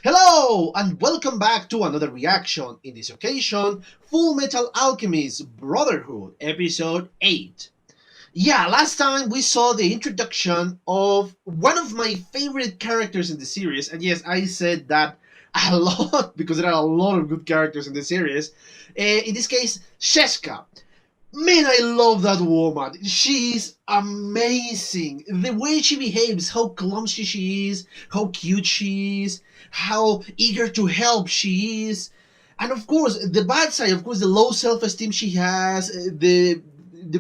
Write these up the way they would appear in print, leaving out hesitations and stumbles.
Hello and welcome back to another reaction. In this occasion, Full Metal Alchemist Brotherhood episode 8. Yeah, last time we saw the introduction of one of my favorite characters in the series, and yes, I said that a lot because there are a lot of good characters in the series. In this case, Sheska. Man, I love that woman. She's amazing. The way she behaves, how clumsy she is, how cute she is, how eager to help she is. And of course, the bad side, of course, the low self-esteem she has, the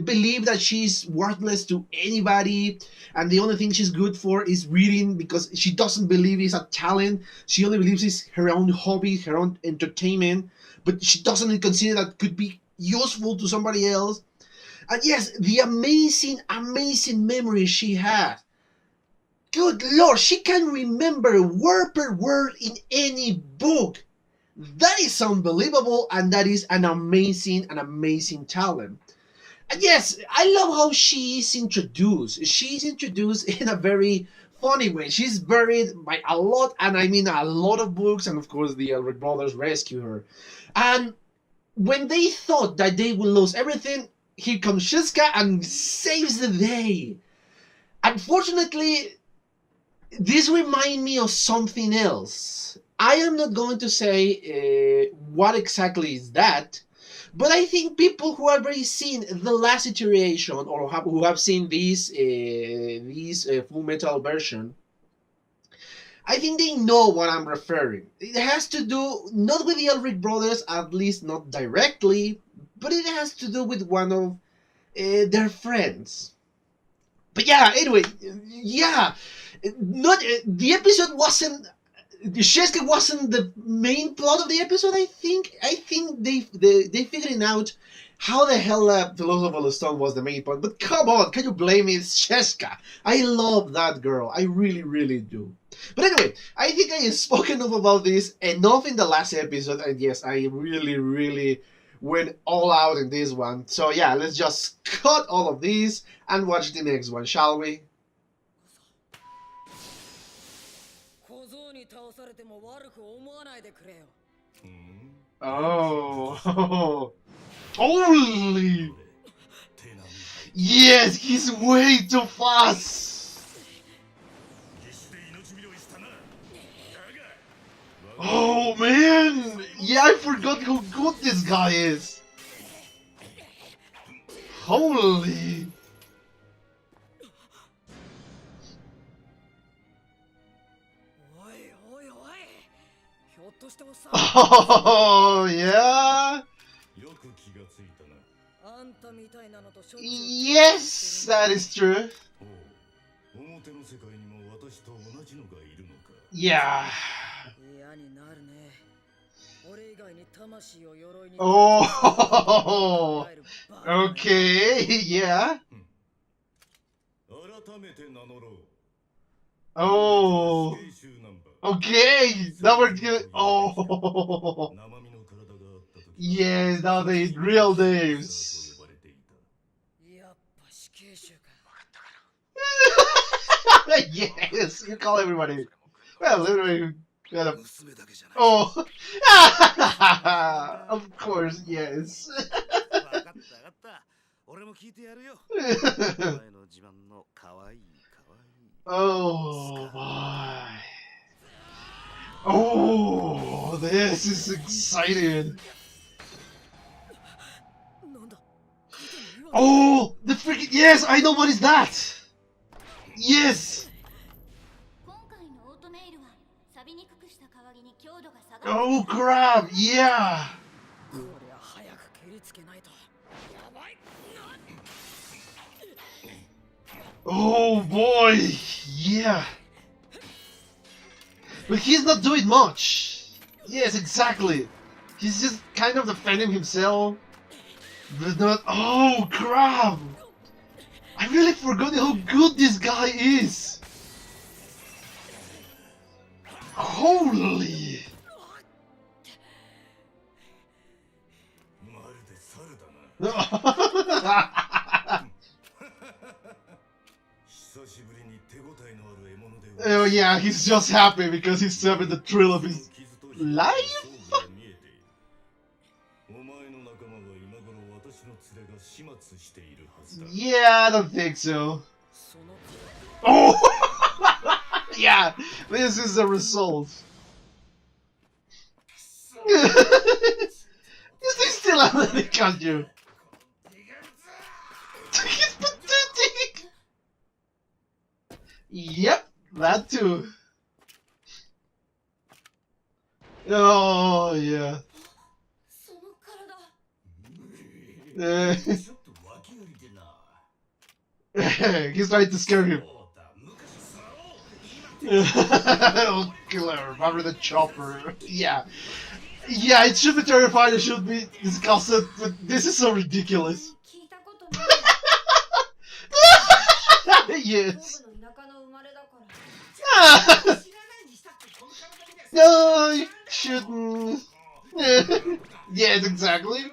belief that she's worthless to anybody, and the only thing she's good for is reading because she doesn't believe it's a talent. She only believes it's her own hobby, her own entertainment, but she doesn't consider that could be useful to somebody else. And yes, the amazing memory she has. Good lord, she can remember word per word in any book. That is unbelievable, and that is an amazing talent. And yes, I love how she is introduced. She's introduced in a very funny way. She's buried by a lot, and I mean a lot of books, and of course the Elric brothers rescue her. And when they thought that they will lose everything, here comes Shiska and saves the day. Unfortunately, this reminds me of something else. I am not going to say what exactly is that, but I think people who have already seen the last iteration or who have seen this Full Metal version, I think they know what I'm referring. It has to do not with the Elric brothers, at least not directly, but it has to do with one of their friends. But yeah, anyway, yeah, not the episode wasn't. Sheska wasn't the main plot of the episode. I think they figuring out how the hell Philosopher's Stone was the main point. But come on, can you blame me? It's Sheska. I love that girl. I really do. But anyway, I think I have spoken enough about this, enough in the last episode, and yes, I really went all out in this one. So yeah, let's just cut all of these and watch the next one, shall we? Oh, holy! Yes, he's way too fast! Oh man! Yeah, I forgot how good this guy is! Holy! Oh yeah! Yes, that is true. Yeah. Oh, okay, yeah. Oh, okay. Now we're good. Oh, yes. Now they real names. Yes, you call everybody. Well, literally, kind of. Oh, of course, yes. Oh my. Oh, this is exciting. Oh, the freaking yes! I know what is that. Yes. Oh crap! Yeah. Oh boy! Yeah! But he's not doing much! Yes, exactly! He's just kind of defending himself. But not. Oh crap! I really forgot how good this guy is! Holy! Oh yeah, he's just happy because he's having the thrill of his life? Yeah, I don't think so. Oh! Yeah, this is the result. Is he still athletic at you? He's pathetic! Yep, that too. Oh, yeah. He's trying to scare him. Oh, killer, remember the chopper. Yeah. Yeah, it should be terrifying, it should be disgusted, but this is so ridiculous. Yes. No, you shouldn't. Yes, exactly.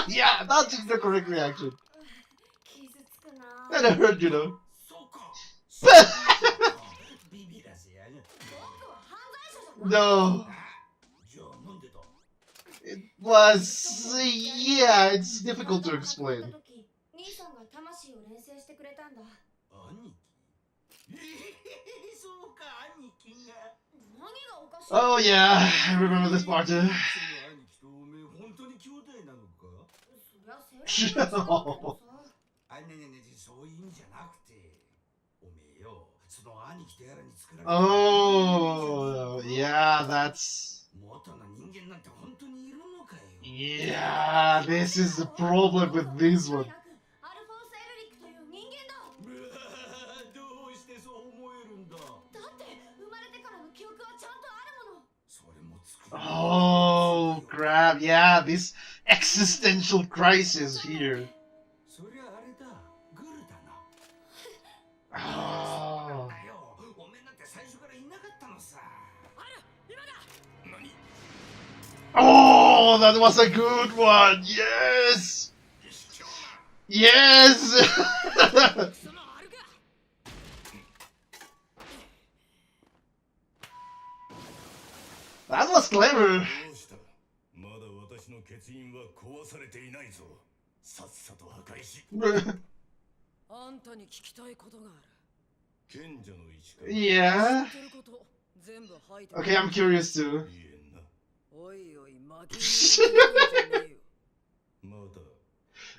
Yeah, that's the correct reaction. And I heard, you know. No. It was... yeah, it's difficult to explain. Oh yeah, I remember this part too. Oh, yeah, that's... yeah, this is the problem with this one. Oh, crap, yeah, this existential crisis here. Oh. Oh, that was a good one. Yes. Yes. That was clever. Yeah. Okay, I'm curious too.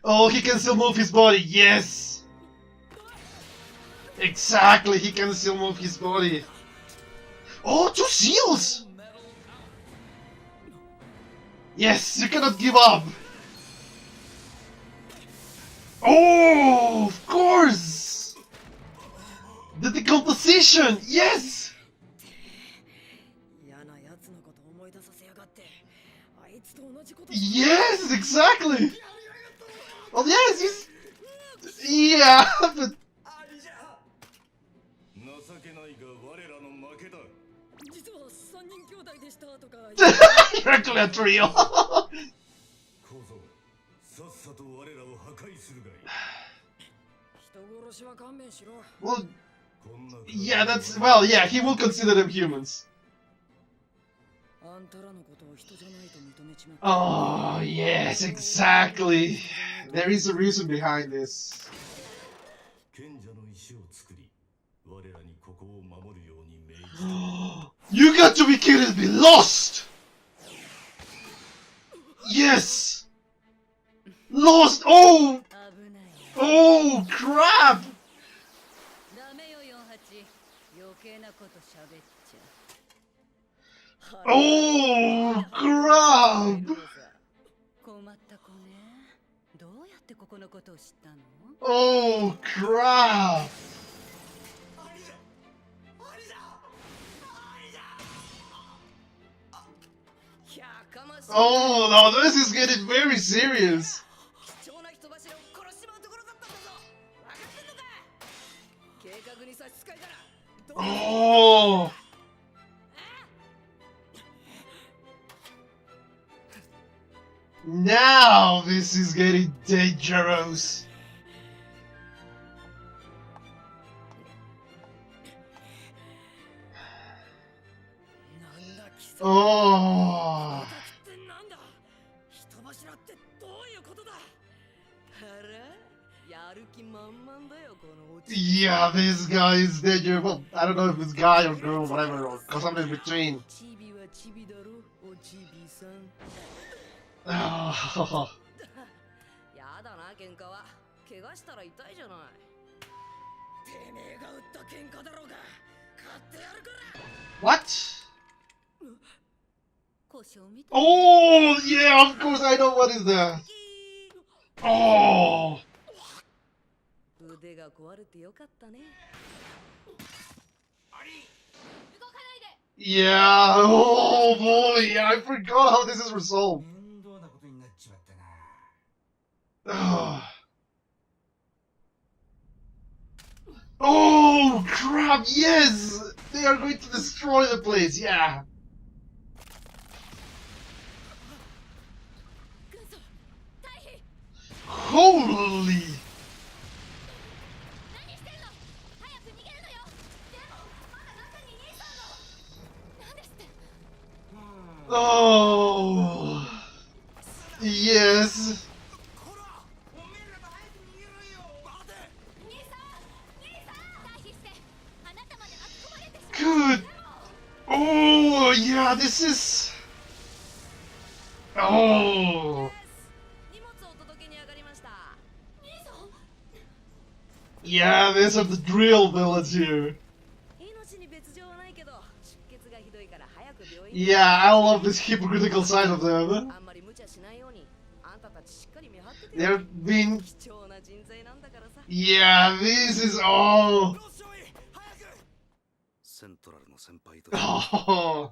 Oh, he can still move his body. Yes. Exactly, he can still move his body. Oh, 2 seals! Yes, you cannot give up! Oh, of course! The decomposition, yes! Yes, exactly! Oh, yes, he's... yeah, but... You're actually a trio! Well, yeah, that's... well, yeah, he will consider them humans. Oh, yes, exactly. There is a reason behind this. You got to be kidding me! Lost! Yes! Lost! Oh! Oh, crap! Oh, crap! Oh, crap! Oh, no, this is getting very serious. Oh! Now this is getting dangerous. Oh. Yeah, this guy is dangerous. Well, I don't know if it's guy or girl, whatever, or something in between. Oh. What? Oh, yeah, of course I know what is that. Oh. Yeah, oh boy, I forgot how this is resolved. Oh, oh crap, yes! They are going to destroy the place, yeah. Holy! Oh! Yes! Good! Oh, yeah, this is... Oh! Yeah, these are the drill villains here. Yeah, I love this hypocritical side of them. They're being... Yeah, this is all... Oh.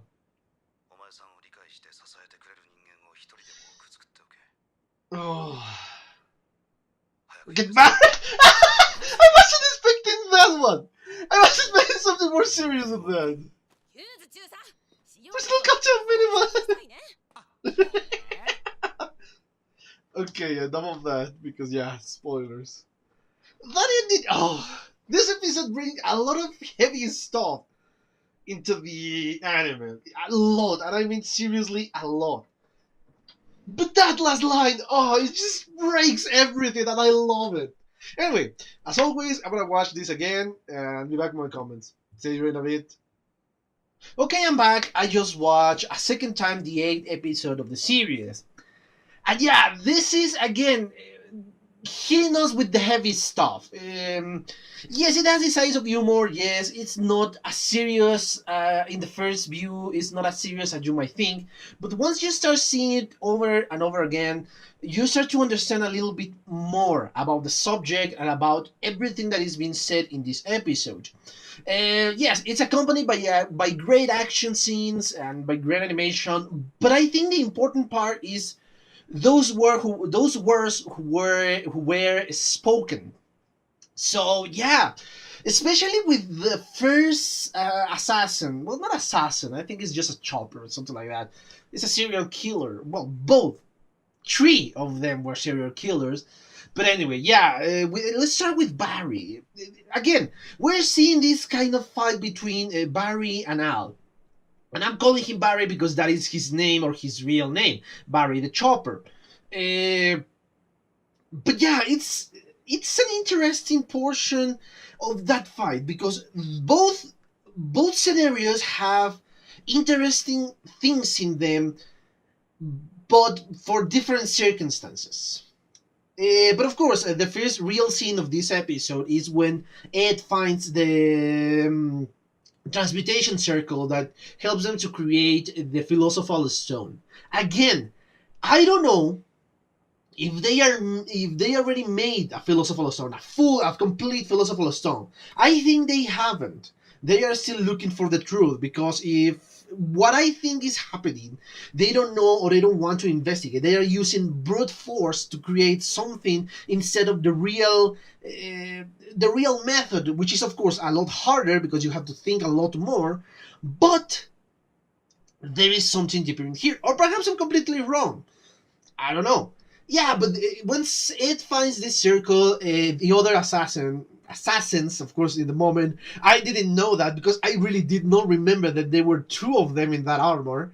Oh. Get back! I wasn't expecting that one! I was expecting something more serious than that. We're still got to a minimum! Okay, enough of that, because yeah, spoilers. That ended... Oh! This episode brings a lot of heavy stuff into the anime. A lot, and I mean seriously, a lot. But that last line, oh, it just breaks everything, and I love it. Anyway, as always, I'm gonna watch this again and be back in my comments. See you in a bit. Okay, I'm back. I just watched a second time the 8th episode of the series. And yeah, this is again hitting us with the heavy stuff. Yes, it has its size of humor. Yes, it's not as serious in the first view. It's not as serious as you might think. But once you start seeing it over and over again, you start to understand a little bit more about the subject and about everything that is being said in this episode. Yes, it's accompanied by great action scenes and by great animation. But I think the important part is those words who were spoken. So yeah, especially with the first assassin. Well, not assassin. I think it's just a chopper or something like that. It's a serial killer. Well, both. Three of them were serial killers. But anyway, yeah, let's start with Barry. Again, we're seeing this kind of fight between Barry and Al. And I'm calling him Barry because that is his name or his real name, Barry the Chopper. Uh, but yeah, it's an interesting portion of that fight because both scenarios have interesting things in them, but for different circumstances. But of course, the first real scene of this episode is when Ed finds the transmutation circle that helps them to create the philosophical stone. Again, I don't know if they already made a philosophical stone, a complete philosophical stone. I think they haven't. They are still looking for the truth because if what I think is happening, they don't know or they don't want to investigate. They are using brute force to create something instead of the real method, which is of course a lot harder because you have to think a lot more. But there is something deeper in here, or perhaps I'm completely wrong. I don't know. Yeah, but once it finds this circle, the other assassins, of course, in the moment, I didn't know that because I really did not remember that there were two of them in that armor.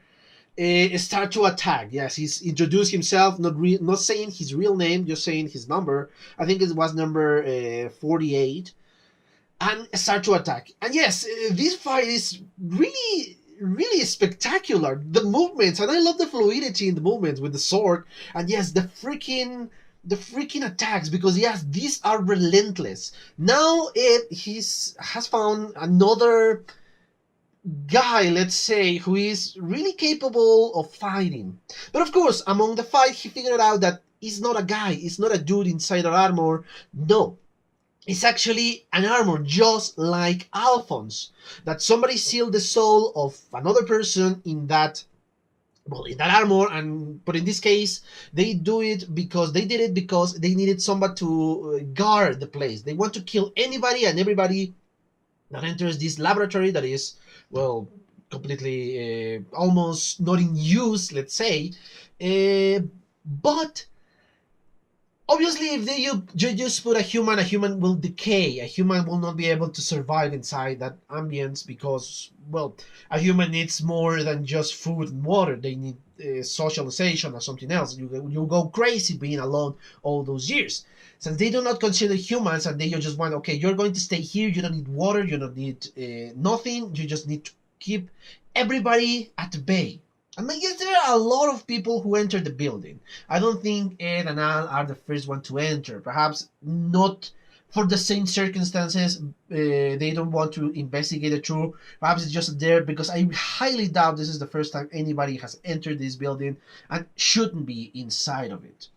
Start to attack. Yes, he's introduced himself, not saying his real name, just saying his number. I think it was number 48, and start to attack. And yes, this fight is really spectacular. The movements, and I love the fluidity in the movements with the sword. And yes, the freaking attacks, because yes, these are relentless. Now he's has found another guy, let's say, who is really capable of fighting. But of course, among the fight, he figured out that he's not a guy, he's not a dude inside an armor. No, it's actually an armor, just like Alphonse. That somebody sealed the soul of another person in that, well, in that armor. And but in this case, they did it because they needed somebody to guard the place. They want to kill anybody and everybody that enters this laboratory that is, well, completely almost not in use, let's say. But obviously, if you just put a human will decay. A human will not be able to survive inside that ambience because, well, a human needs more than just food and water. They need socialization or something else. You go crazy being alone all those years. Since they do not consider humans and they just want, okay, you're going to stay here. You don't need water. You don't need nothing. You just need to keep everybody at bay. I mean, yes, there are a lot of people who enter the building. I don't think Ed and Al are the first one to enter. Perhaps not for the same circumstances. They don't want to investigate the truth. Perhaps it's just there because I highly doubt this is the first time anybody has entered this building and shouldn't be inside of it.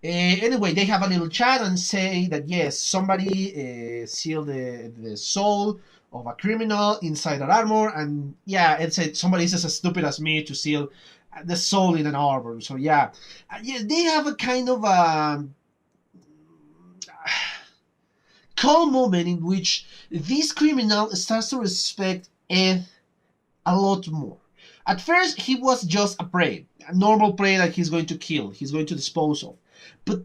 Anyway, they have a little chat and say that yes, somebody sealed the soul of a criminal inside an armor, and yeah, it said somebody's just as stupid as me to seal the soul in an armor. So yeah, yeah, they have a kind of a calm moment in which this criminal starts to respect Ed a lot more. At first, he was just a prey, a normal prey that he's going to kill, he's going to dispose of. But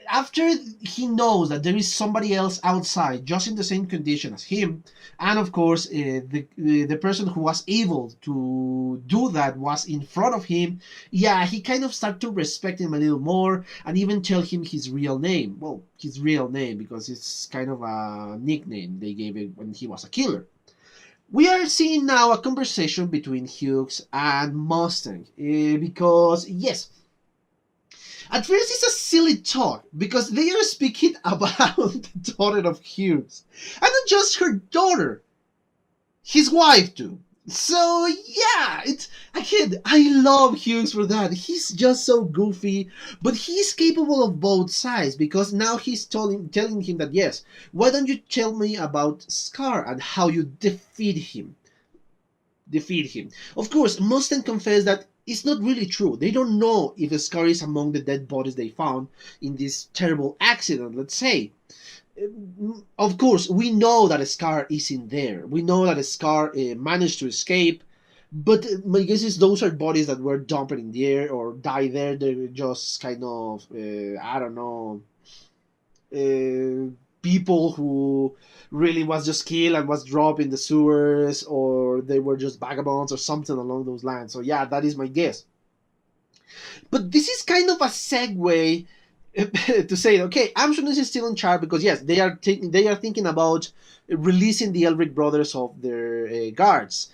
after he knows that there is somebody else outside, just in the same condition as him, and of course, the person who was able to do that was in front of him, yeah, he kind of started to respect him a little more, and even tell him his real name. Well, his real name, because it's kind of a nickname they gave it when he was a killer. We are seeing now a conversation between Hughes and Mustang, because yes, at first it's a silly talk because they are speaking about the daughter of Hughes, and not just her daughter, his wife too. So yeah, it's again, I love Hughes for that. He's just so goofy, but he's capable of both sides because now he's telling him that yes, why don't you tell me about Scar and how you defeat him. Of course, Mustang confessed that it's not really true. They don't know if Scar is among the dead bodies they found in this terrible accident, let's say. Of course, we know that Scar is in there. We know that Scar managed to escape, but my guess is those are bodies that were dumped in the air or died there. They're just kind of, I don't know, people who really was just killed and was dropped in the sewers, or they were just vagabonds or something along those lines. So yeah, that is my guess. But this is kind of a segue to say, okay, Amsterdam is still in charge because yes, they are thinking about releasing the Elric brothers of their guards.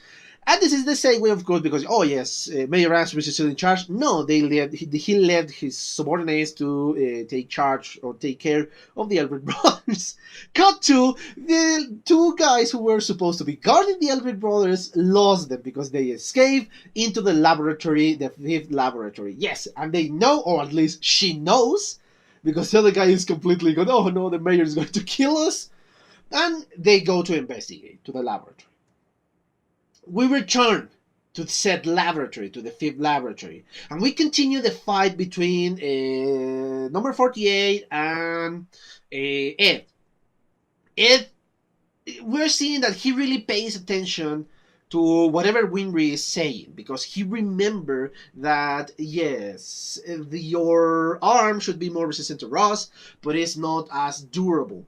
And this is the same way, of course, because, oh yes, Mayor Amsterdam is still in charge. No, he left his subordinates to take charge or take care of the Elric brothers. Cut to the two guys who were supposed to be guarding the Elric brothers lost them because they escaped into the laboratory, the fifth laboratory. Yes, and they know, or at least she knows, because the other guy is completely going, oh no, the mayor is going to kill us. And they go to investigate to the laboratory. We return to said laboratory, to the fifth laboratory, and we continue the fight between number 48 and Ed. Ed, we're seeing that he really pays attention to whatever Winry is saying, because he remember that yes, your arm should be more resistant to rust, but it's not as durable.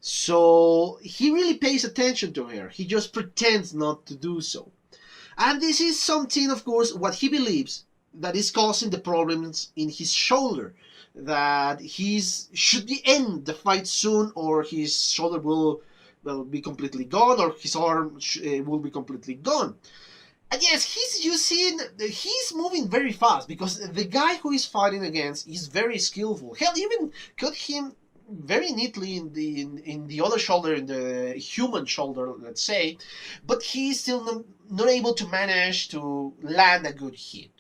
So he really pays attention to her. He just pretends not to do so. And this is something, of course, what he believes that is causing the problems in his shoulder. That he's should be end the fight soon, or his shoulder will be completely gone, or his arm will be completely gone. And yes, he's moving very fast because the guy who he's fighting against is very skillful. Hell, even cut him very neatly in the other shoulder, in the human shoulder, let's say, but he's still not able to manage to land a good hit.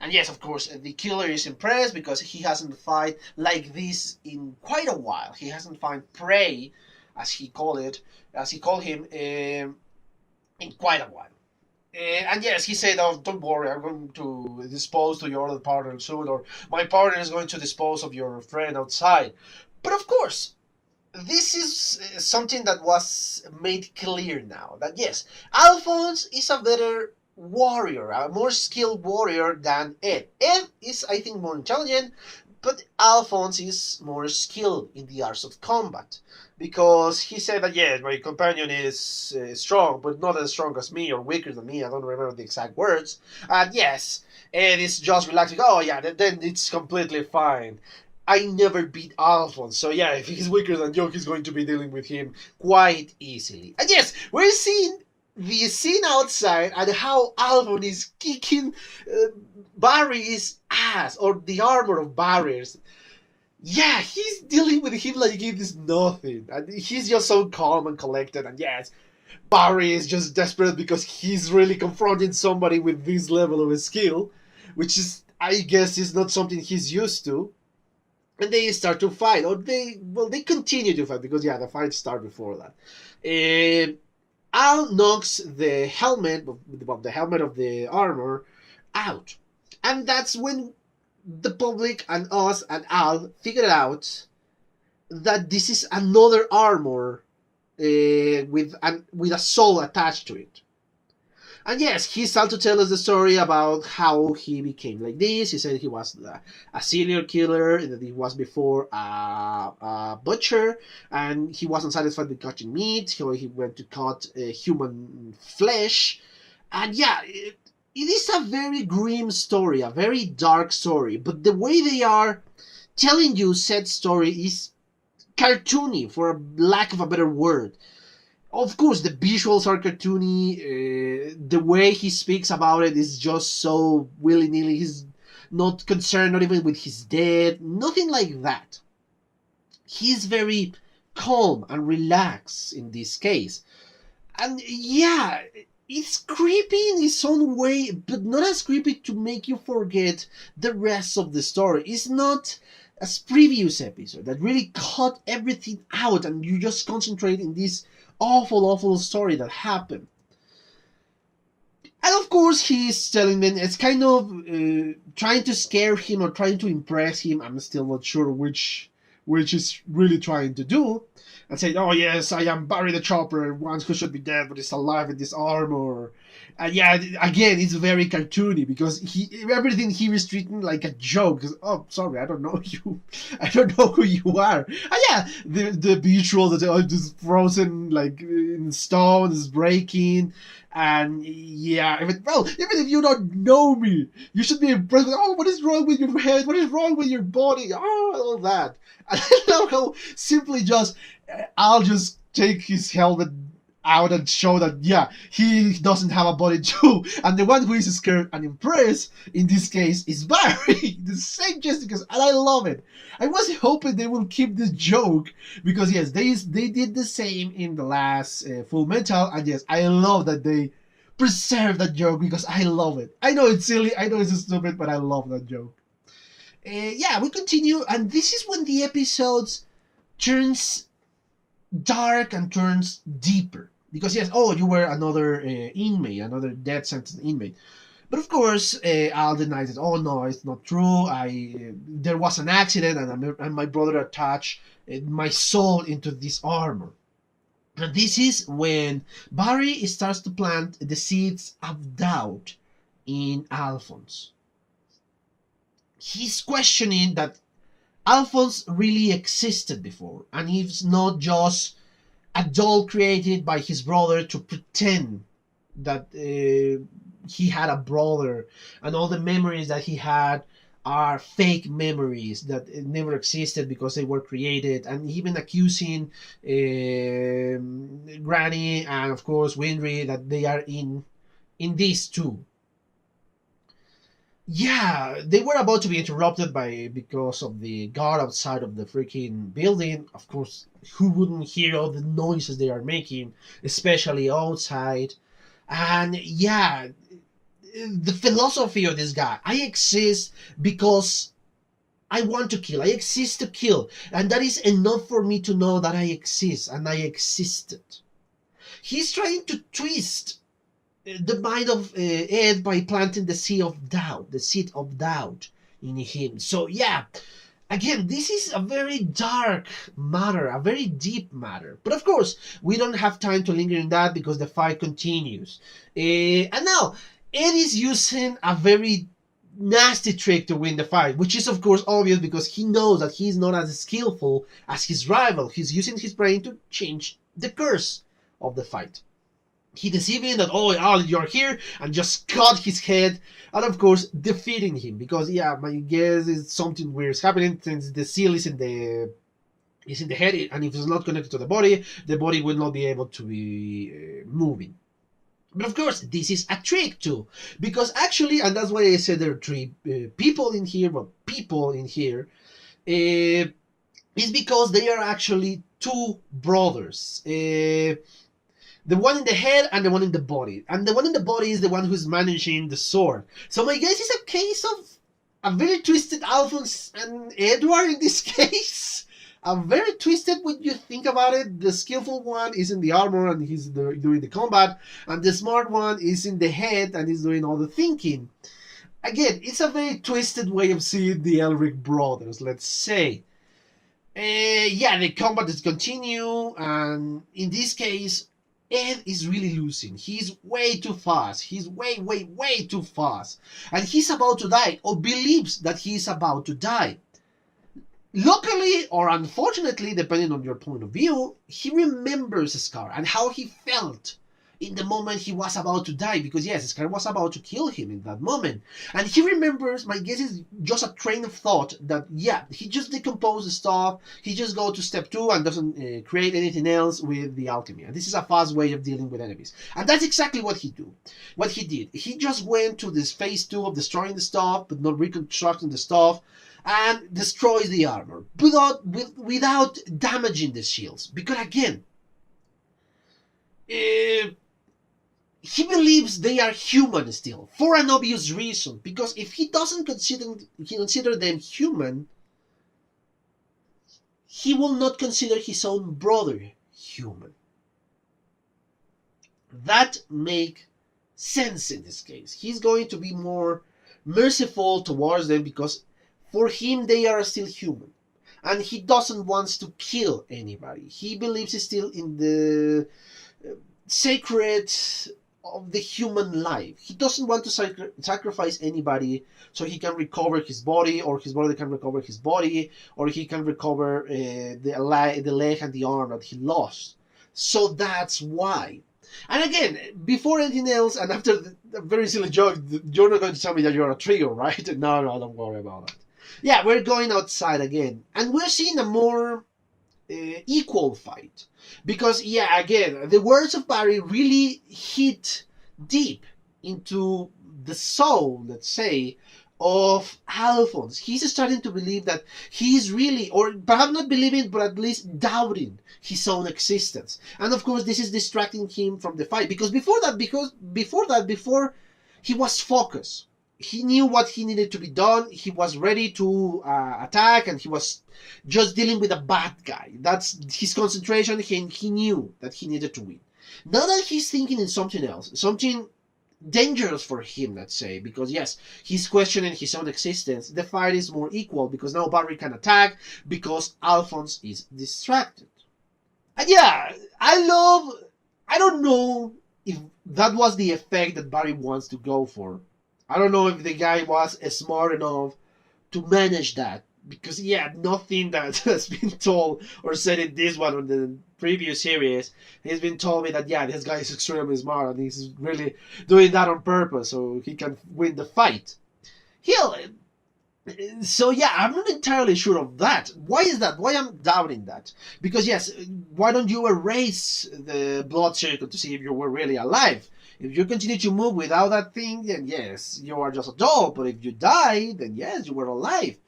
And yes, of course, the killer is impressed because he hasn't fight like this in quite a while. He hasn't found prey, as he called him, in quite a while. And yes, he said, "Oh, don't worry, I'm going to dispose to your other partner soon, or my partner is going to dispose of your friend outside." But of course, this is something that was made clear now. That yes, Alphonse is a better warrior, a more skilled warrior than Ed. Ed is, I think, more intelligent, but Alphonse is more skilled in the arts of combat. Because he said that, yes, my companion is strong, but not as strong as me or weaker than me. I don't remember the exact words. And yes, Ed is just relaxing. Oh, yeah, then it's completely fine. I never beat Alphonse, so yeah, if he's weaker than Joe, he's going to be dealing with him quite easily. And yes, we're seeing the scene outside and how Alphonse is kicking Barry's ass, or the armor of Barry's. Yeah, he's dealing with him like it is nothing. And he's just so calm and collected. And yes, Barry is just desperate because he's really confronting somebody with this level of skill, which is, I guess, is not something he's used to. And they start to fight, or they continue to fight because yeah, the fight started before that. Al knocks the helmet of the armor out, and that's when the public and us and Al figured out that this is another armor with a soul attached to it. And yes, he started to tell us the story about how he became like this. He said he was a serial killer, that he was before a butcher, and he wasn't satisfied with cutting meat, so he went to cut human flesh. And yeah, it is a very grim story, a very dark story, but the way they are telling you said story is cartoony, for a lack of a better word. Of course, the visuals are cartoony. The way he speaks about it is just so willy-nilly. He's not concerned, not even with his death. Nothing like that. He's very calm and relaxed in this case. And yeah, it's creepy in its own way, but not as creepy to make you forget the rest of the story. It's not as previous episode that really cut everything out and you just concentrate in this awful story that happened. And of course he's telling them, it's kind of trying to scare him or trying to impress him. I'm still not sure which is really trying to do. And saying, "Oh yes, I am Barry the Chopper, one who should be dead but is alive in this armor." And yeah, again, it's very cartoony because everything he was treating like a joke. Oh, sorry, I don't know you. I don't know who you are. And yeah, the visual that just frozen like in stone is breaking. And yeah, even if you don't know me, you should be impressed with, oh, what is wrong with your head? What is wrong with your body? Oh, all that. And I love how simply just, I'll just take his helmet out and show that, yeah, he doesn't have a body too. And the one who is scared and impressed, in this case, is Barry. The same just because, and I love it. I was hoping they will keep this joke, because yes, they did the same in the last Full Metal, and yes, I love that they preserve that joke because I love it. I know it's silly, I know it's stupid, but I love that joke. Yeah, we continue, and this is when the episodes turns dark and turns deeper. Because yes, oh, you were another inmate, another death sentence inmate. But of course, Al denies it. Oh no, it's not true. There was an accident, and my brother attached my soul into this armor. And this is when Barry starts to plant the seeds of doubt in Alphonse. He's questioning that Alphonse really existed before, and he's not just a doll created by his brother to pretend that he had a brother, and all the memories that he had are fake memories that never existed because they were created, and even accusing Granny and of course Winry that they are in this too. Yeah, they were about to be interrupted by because of the guard outside of the freaking building. Of course, who wouldn't hear all the noises they are making, especially outside? And yeah, the philosophy of this guy: I exist because I want to kill. I exist to kill, and that is enough for me to know that I exist and I existed. He's trying to twist the mind of Ed by planting the seed of doubt in him. So yeah, again, this is a very dark matter, a very deep matter. But of course, we don't have time to linger in that because the fight continues. And now, Ed is using a very nasty trick to win the fight, which is of course obvious because he knows that he's not as skillful as his rival. He's using his brain to change the course of the fight. He deceiving that, oh, you're here, and just cut his head, and of course defeating him because yeah, my guess is something weird is happening since the seal is in the head, and if it's not connected to the body will not be able to be moving. But of course, this is a trick too, because actually, and that's why I said there are three people in here, is because they are actually two brothers. The one in the head and the one in the body. And the one in the body is the one who's managing the sword. So my guess is a case of a very twisted Alphonse and Edward in this case. A very twisted when you think about it. The skillful one is in the armor and he's doing the combat. And the smart one is in the head and he's doing all the thinking. Again, it's a very twisted way of seeing the Elric brothers, let's say. Yeah, the combat is continue. And in this case, Ed is really losing. He's way too fast. He's way, way, way too fast. And he's about to die, or believes that he's about to die. Luckily, or unfortunately, depending on your point of view, he remembers Scar and how he felt in the moment he was about to die. Because yes, Scar was about to kill him in that moment. And he remembers, my guess is just a train of thought that, yeah, he just decomposed the stuff. He just go to step 2 and doesn't create anything else with the alchemy. And this is a fast way of dealing with enemies. And that's exactly what he did. He just went to this phase 2 of destroying the stuff, but not reconstructing the stuff, and destroys the armor without damaging the shields. Because again, he believes they are human still, for an obvious reason. Because if he doesn't consider them human, he will not consider his own brother human. That makes sense in this case. He's going to be more merciful towards them because for him they are still human. And he doesn't want to kill anybody. He believes still in the sacred of the human life. He doesn't want to sacrifice anybody so he can recover his body, or his brother can recover his body, or he can recover the leg and the arm that he lost. So that's why. And again, before anything else, and after the very silly joke, you're not going to tell me that you're a trigger, right? No, don't worry about that. Yeah, we're going outside again, and we're seeing a more equal fight. Because, yeah, again, the words of Barry really hit deep into the soul, let's say, of Alphonse. He's starting to believe that he's really, or perhaps not believing, but at least doubting his own existence. And of course, this is distracting him from the fight. Because before he was focused. He knew what he needed to be done. He was ready to attack, and he was just dealing with a bad guy. That's his concentration. He knew that he needed to win. Now that he's thinking in something else, something dangerous for him, let's say, because yes, he's questioning his own existence. The fight is more equal because now Barry can attack because Alphonse is distracted. And yeah, I don't know if that was the effect that Barry wants to go for. I don't know if the guy was smart enough to manage that. Because yeah, nothing that has been told or said in this one or the previous series has been told me that yeah, this guy is extremely smart and he's really doing that on purpose so he can win the fight. He'll So yeah, I'm not entirely sure of that. Why is that? Why I'm doubting that? Because yes, why don't you erase the blood circle to see if you were really alive? If you continue to move without that thing, then yes, you are just a doll. But if you die, then yes, you were alive.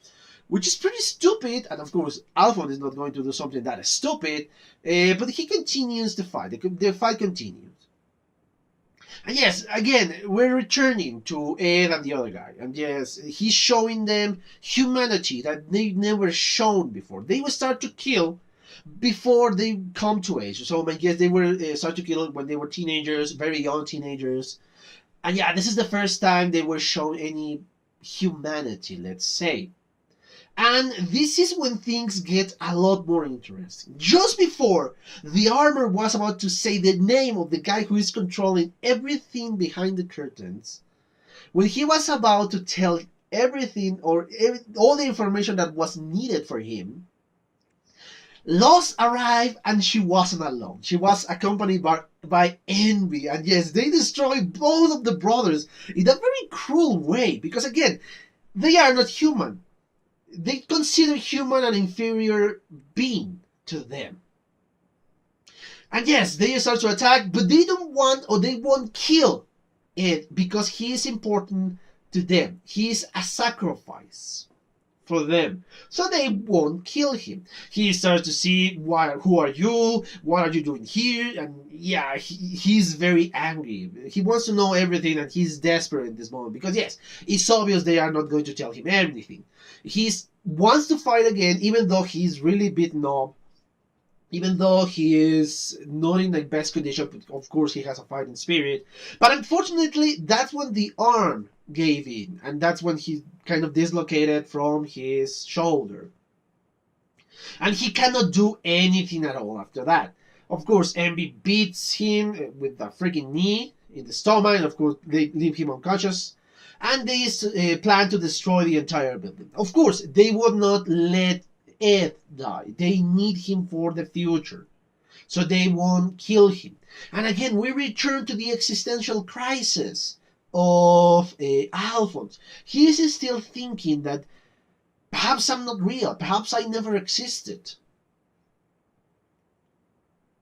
Which is pretty stupid, and of course, Alphonse is not going to do something that is stupid, but he continues the fight. The fight continues. And yes, again, we're returning to Ed and the other guy. And yes, he's showing them humanity that they've never shown before. They will start to kill before they come to age. So I guess they were start to kill when they were teenagers, very young teenagers. And yeah, this is the first time they were shown any humanity, let's say. And this is when things get a lot more interesting. Just before the armor was about to say the name of the guy who is controlling everything behind the curtains, when he was about to tell everything or all the information that was needed for him, Lost arrived and she wasn't alone. She was accompanied by Envy. And yes, they destroyed both of the brothers in a very cruel way because, again, they are not human. They consider human an inferior being to them. And yes, they start to attack, but they don't want or they won't kill it because he is important to them. He is a sacrifice for them. So they won't kill him. He starts to see who are you? What are you doing here? And yeah, he's very angry. He wants to know everything and he's desperate in this moment because yes, it's obvious they are not going to tell him everything. He wants to fight again even though he's really beaten up. Even though he is not in the best condition, but of course he has a fighting spirit. But unfortunately, that's when the arm gave in, and that's when he kind of dislocated from his shoulder. And he cannot do anything at all after that. Of course, Envy beats him with a freaking knee in the stomach, and of course they leave him unconscious. And they plan to destroy the entire building. Of course, they would not let Ed die. They need him for the future. So they won't kill him. And again, we return to the existential crisis of Alphonse. He is still thinking that perhaps I'm not real. Perhaps I never existed.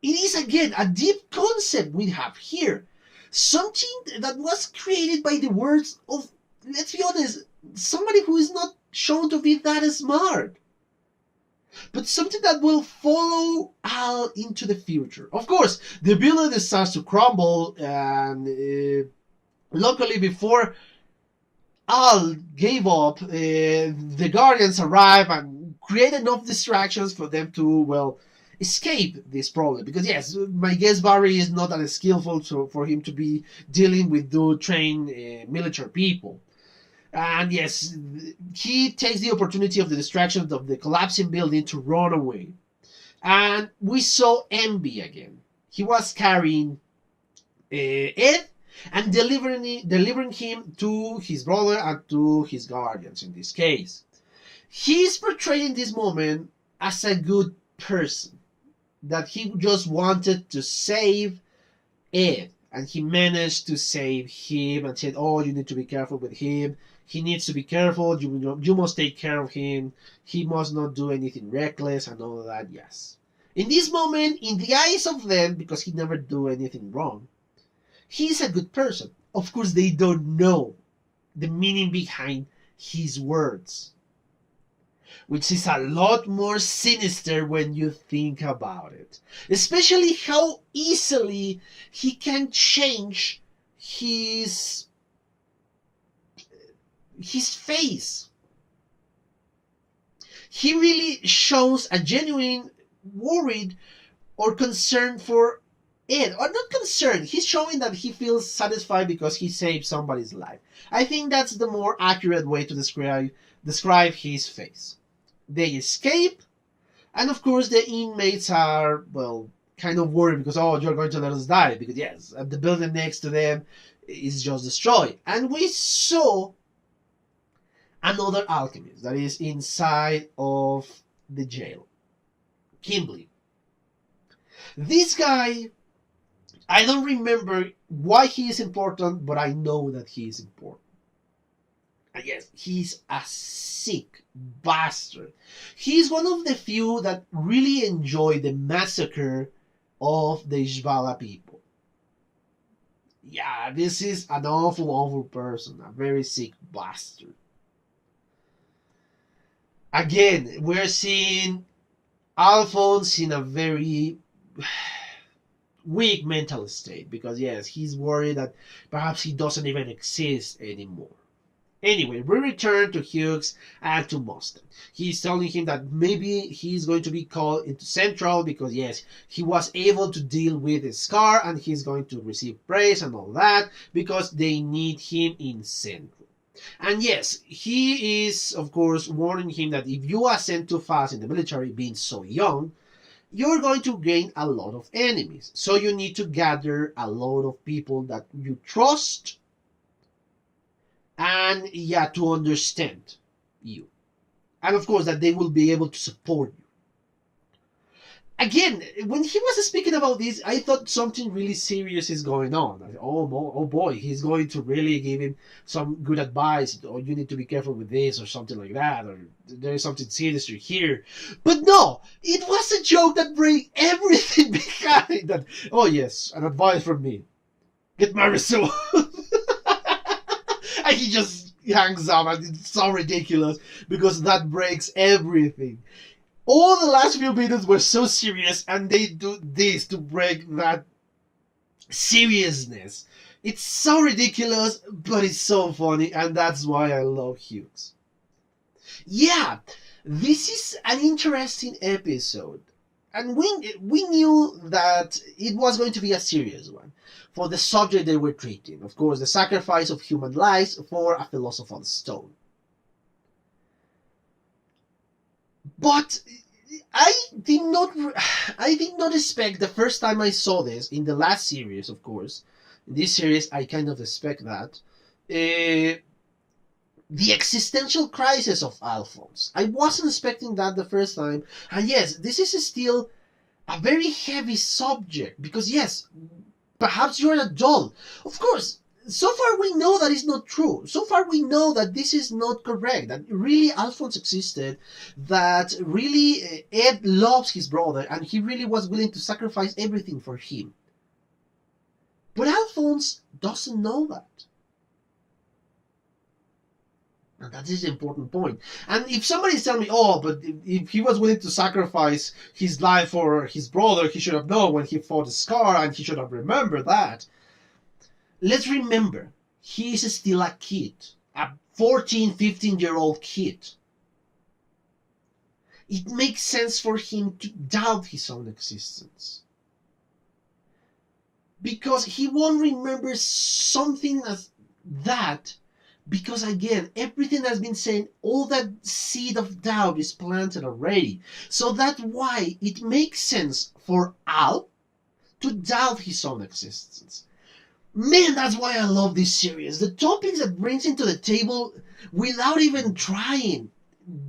It is again a deep concept we have here. Something that was created by the words of, let's be honest, somebody who is not shown to be that smart. But something that will follow Al into the future. Of course, the building starts to crumble, and luckily before Al gave up, the Guardians arrive and create enough distractions for them to, well, escape this problem. Because yes, my guess Barry is not as skillful for him to be dealing with trained military people. And yes, he takes the opportunity of the distraction of the collapsing building to run away. And we saw Envy again. He was carrying Ed and delivering him to his brother and to his guardians in this case. He's portraying this moment as a good person. That he just wanted to save Ed. And he managed to save him and said, oh, you need to be careful with him. He needs to be careful. You must take care of him. He must not do anything reckless and all of that. Yes. In this moment, in the eyes of them, because he never do anything wrong, he's a good person. Of course, they don't know the meaning behind his words, which is a lot more sinister when you think about it. Especially how easily he can change his face. He really shows a genuine worried or concern for it. Or not concern, he's showing that he feels satisfied because he saved somebody's life. I think that's the more accurate way to describe his face. They escape, and of course the inmates are, well, kind of worried because, oh, you're going to let us die. Because, yes, the building next to them is just destroyed. And we saw another alchemist that is inside of the jail. Kimberly. This guy, I don't remember why he is important, but I know that he is important. And yes, he's a sick bastard. He's one of the few that really enjoy the massacre of the Ishvala people. Yeah, this is an awful, awful person. A very sick bastard. Again, we're seeing Alphonse in a very weak mental state because, yes, he's worried that perhaps he doesn't even exist anymore. Anyway, we return to Hughes and to Mustang. He's telling him that maybe he's going to be called into Central because, yes, he was able to deal with his scar and he's going to receive praise and all that because they need him in Central. And yes, he is, of course, warning him that if you ascend too fast in the military, being so young, you're going to gain a lot of enemies. So you need to gather a lot of people that you trust and, yeah, to understand you. And, of course, that they will be able to support you. Again, when he was speaking about this, I thought something really serious is going on. Oh boy, he's going to really give him some good advice, or you need to be careful with this, or something like that, or there is something sinister here. But no, it was a joke that bring everything behind that. Oh yes, an advice from me. Get married soon. And he just hangs up, and it's so ridiculous because that breaks everything. All the last few minutes were so serious, and they do this to break that seriousness. It's so ridiculous, but it's so funny, and that's why I love Hughes. Yeah, this is an interesting episode, and we knew that it was going to be a serious one for the subject they were treating. Of course, the sacrifice of human lives for a philosopher's stone. But I did not expect the first time I saw this in the last series, of course. In this series, I kind of expect that. The existential crisis of Alphonse. I wasn't expecting that the first time. And yes, this is still a very heavy subject. Because yes, perhaps you're an adult. Of course, so far we know that it's not true. So far we know that this is not correct. That really Alphonse existed. That really Ed loves his brother. And he really was willing to sacrifice everything for him. But Alphonse doesn't know that. And that is the important point. And if somebody's telling me, oh, but if he was willing to sacrifice his life for his brother, he should have known when he fought the Scar and he should have remembered that. Let's remember, he is still a kid. A 14, 15-year-old kid. It makes sense for him to doubt his own existence. Because he won't remember something as that. Because again, everything has been said, all that seed of doubt is planted already. So that's why it makes sense for Al to doubt his own existence. Man, that's why I love this series. The topics that brings into the table without even trying.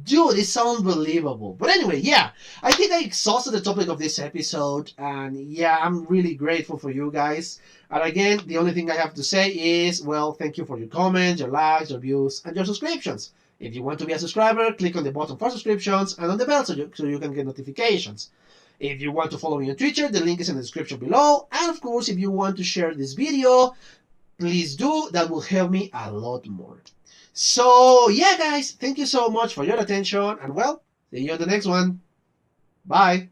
Dude, it's unbelievable. But anyway, yeah, I think I exhausted the topic of this episode. And yeah, I'm really grateful for you guys. And again, the only thing I have to say is, well, thank you for your comments, your likes, your views, and your subscriptions. If you want to be a subscriber, click on the button for subscriptions and on the bell so you can get notifications. If you want to follow me on Twitter, the link is in the description below. And of course, if you want to share this video, please do. That will help me a lot more. So, yeah, guys, thank you so much for your attention. And, well, see you on the next one. Bye.